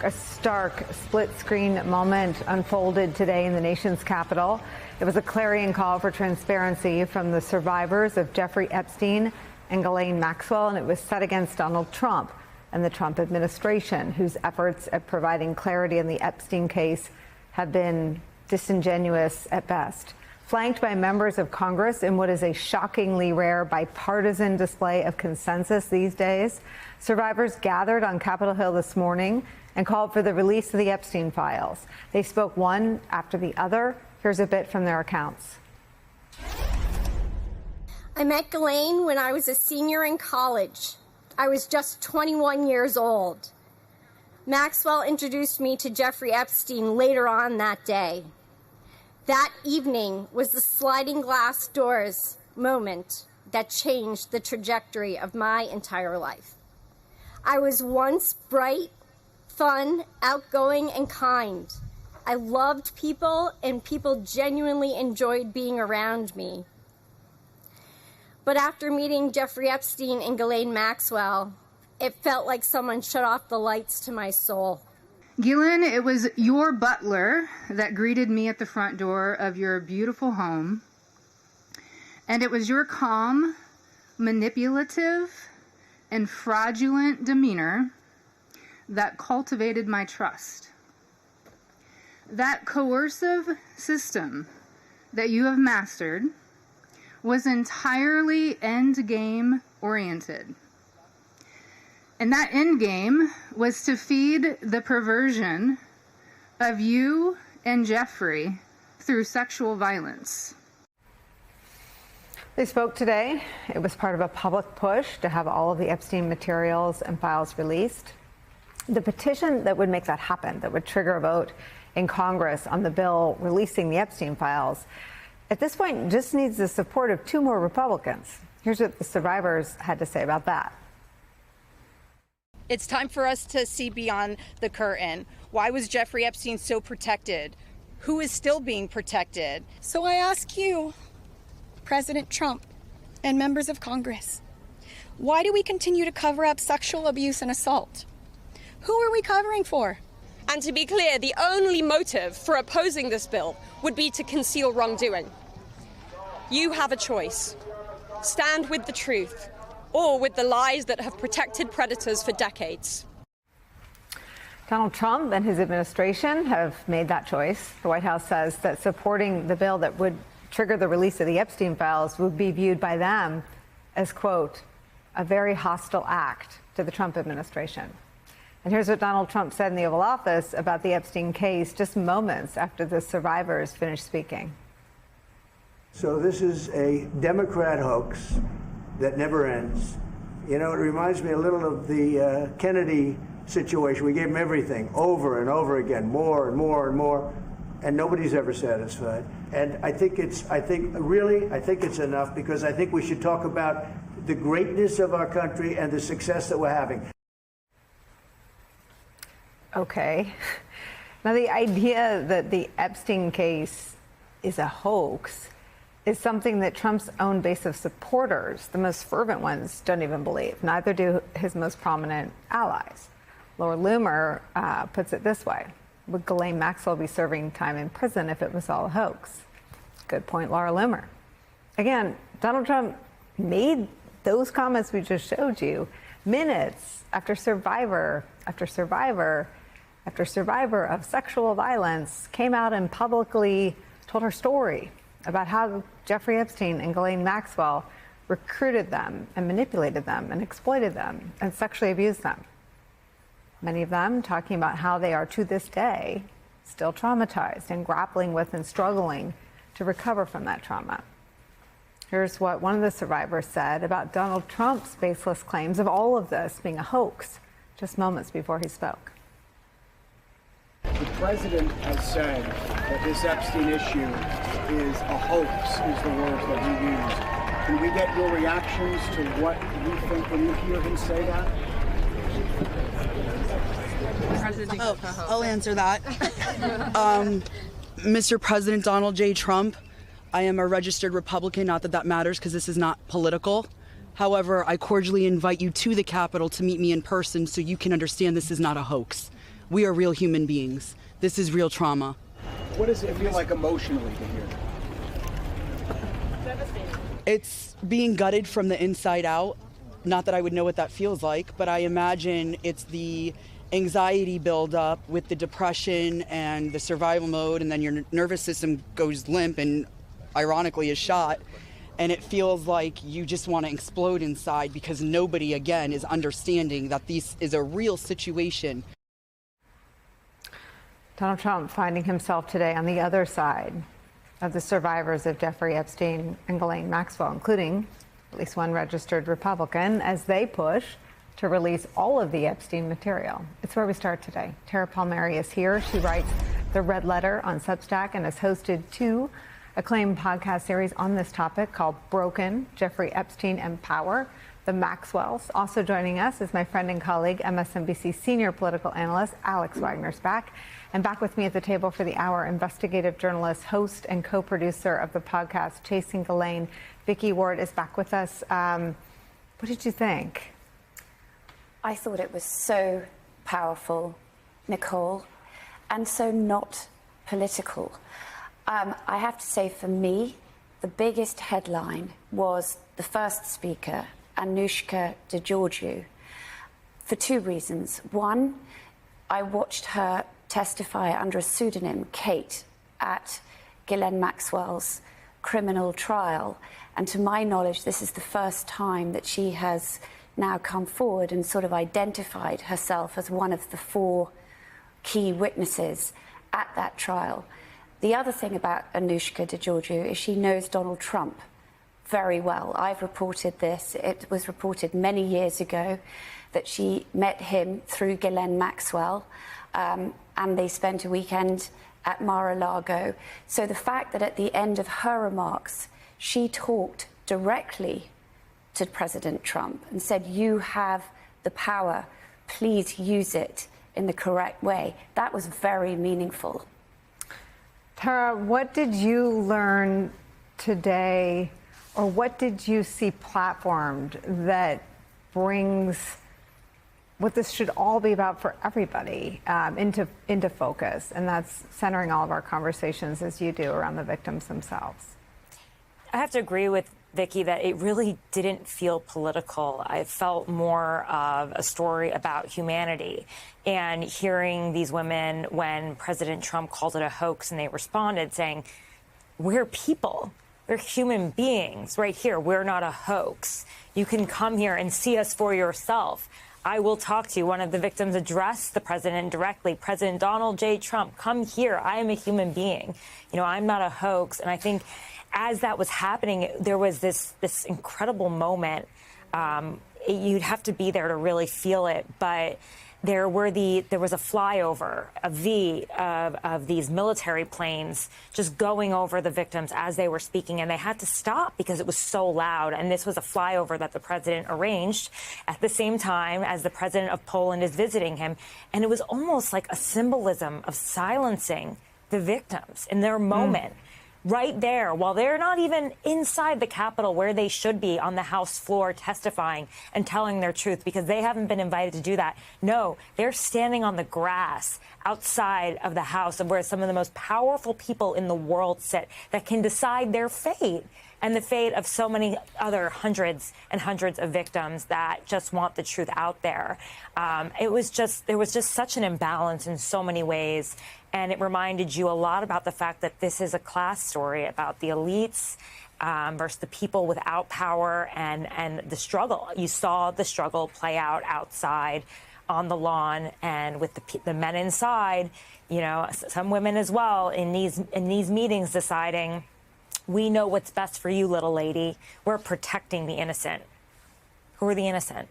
A stark split-screen moment unfolded today in the nation's capital. It was a clarion call for transparency from the survivors of Jeffrey Epstein and Ghislaine Maxwell, and it was set against Donald Trump and the Trump administration, whose efforts at providing clarity in the Epstein case have been disingenuous at best. Flanked by members of Congress in what is a shockingly rare bipartisan display of consensus these days, survivors gathered on Capitol Hill this morning and called for the release of the Epstein files. They spoke one after the other. Here's a bit from their accounts. I met Ghislaine when I was a senior in college. I was just 21 years old. Maxwell introduced me to Jeffrey Epstein later on that day. That evening was the sliding glass doors moment that changed the trajectory of my entire life. I was once bright, fun, outgoing, and kind. I loved people, and people genuinely enjoyed being around me. But after meeting Jeffrey Epstein and Ghislaine Maxwell, it felt like someone shut off the lights to my soul. Ghislaine, it was your butler that greeted me at the front door of your beautiful home. And it was your calm, manipulative, and fraudulent demeanor that cultivated my trust. That coercive system that you have mastered was entirely end-game oriented. And that end game was to feed the perversion of you and Jeffrey through sexual violence. They spoke today. It was part of a public push to have all of the Epstein materials and files released. The petition that would make that happen, that would trigger a vote in Congress on the bill releasing the Epstein files, at this point just needs the support of 2 more Republicans. Here's what the survivors had to say about that. It's time for us to see beyond the curtain. Why was Jeffrey Epstein so protected? Who is still being protected? So I ask you, President Trump and members of Congress, why do we continue to cover up sexual abuse and assault? Who are we covering for? And to be clear, the only motive for opposing this bill would be to conceal wrongdoing. You have a choice. Stand with the truth, or with the lies that have protected predators for decades. Donald Trump and his administration have made that choice. The White House says that supporting the bill that would trigger the release of the Epstein files would be viewed by them as, quote, a very hostile act to the Trump administration. And here's what Donald Trump said in the Oval Office about the Epstein case just moments after the survivors finished speaking. So this is a Democrat hoax that never ends. You know, it reminds me a little of the Kennedy situation. We gave him everything over and over again, more and more and more, and nobody's ever satisfied. And I think it's enough, because I think we should talk about the greatness of our country and the success that we're having. Okay. Now, the idea that the Epstein case is a hoax is something that Trump's own base of supporters, the most fervent ones, don't even believe. Neither do his most prominent allies. Laura Loomer puts it this way: would Ghislaine Maxwell be serving time in prison if it was all a hoax? Good point, Laura Loomer. Again, Donald Trump made those comments we just showed you minutes after survivor after survivor after survivor of sexual violence came out and publicly told her story about how Jeffrey Epstein and Ghislaine Maxwell recruited them and manipulated them and exploited them and sexually abused them. Many of them talking about how they are, to this day, still traumatized and grappling with and struggling to recover from that trauma. Here's what one of the survivors said about Donald Trump's baseless claims of all of this being a hoax just moments before he spoke. The president has said that this Epstein issue is a hoax, is the words that he used. Can we get your reactions to what you think when you hear him say that? I'll answer that. Mr. President Donald J. Trump, I am a registered Republican, not that that matters because this is not political. However, I cordially invite you to the Capitol to meet me in person so you can understand this is not a hoax. We are real human beings. This is real trauma. What does it feel like emotionally to hear? It's being gutted from the inside out. Not that I would know what that feels like, but I imagine it's the anxiety buildup with the depression and the survival mode, and then your nervous system goes limp and ironically is shot. And it feels like you just want to explode inside because nobody, again, is understanding that this is a real situation. Donald Trump finding himself today on the other side of the survivors of Jeffrey Epstein and Ghislaine Maxwell, including at least one registered Republican, as they push to release all of the Epstein material. It's where we start today. Tara Palmieri is here. She writes The Red Letter on Substack and has hosted 2 acclaimed podcast series on this topic called Broken, Jeffrey Epstein and Power, The Maxwells. Also joining us is my friend and colleague, MSNBC senior political analyst Alex Wagner's back. And back with me at the table for the hour, investigative journalist, host, and co-producer of the podcast Chasing Ghislaine, Vicky Ward is back with us. What did you think? I thought it was so powerful, Nicole, and so not political. I have to say, for me, the biggest headline was the first speaker, Anoushka DiGiorgio, for 2 reasons. One, I watched her testify under a pseudonym, Kate, at Ghislaine Maxwell's criminal trial. And to my knowledge, this is the first time that she has now come forward and sort of identified herself as one of the 4 key witnesses at that trial. The other thing about Anoushka DiGiorgio is she knows Donald Trump very well. I've reported this. It was reported many years ago that she met him through Ghislaine Maxwell, and they spent a weekend at Mar-a-Lago. So the fact that at the end of her remarks, she talked directly to President Trump and said, "You have the power, please use it in the correct way," that was very meaningful. Tara, what did you learn today, or what did you see platformed that brings what this should all be about for everybody into focus? And that's centering all of our conversations, as you do, around the victims themselves. I have to agree with Vicky that it really didn't feel political. I felt more of a story about humanity. And hearing these women, when President Trump called it a hoax, and they responded saying, "We're people. We're human beings right here. We're not a hoax. You can come here and see us for yourself. I will talk to you." One of the victims addressed the president directly. "President Donald J. Trump, come here. I am a human being. I'm not a hoax." And I think as that was happening, there was this incredible moment. You'd have to be there to really feel it. But there was a flyover, a V of these military planes just going over the victims as they were speaking, and they had to stop because it was so loud. And this was a flyover that the president arranged at the same time as the president of Poland is visiting him. And it was almost like a symbolism of silencing the victims in their moment. Right there, while they're not even inside the Capitol where they should be on the House floor testifying and telling their truth, because they haven't been invited to do that. No, they're standing on the grass outside of the House, where some of the most powerful people in the world sit that can decide their fate and the fate of so many other hundreds and hundreds of victims that just want the truth out there. There was just such an imbalance in so many ways. And it reminded you a lot about the fact that this is a class story about the elites versus the people without power, and the struggle. You saw the struggle play out outside on the lawn, and with the men inside, some women as well in these meetings deciding, "We know what's best for you, little lady. We're protecting the innocent." Who are the innocent?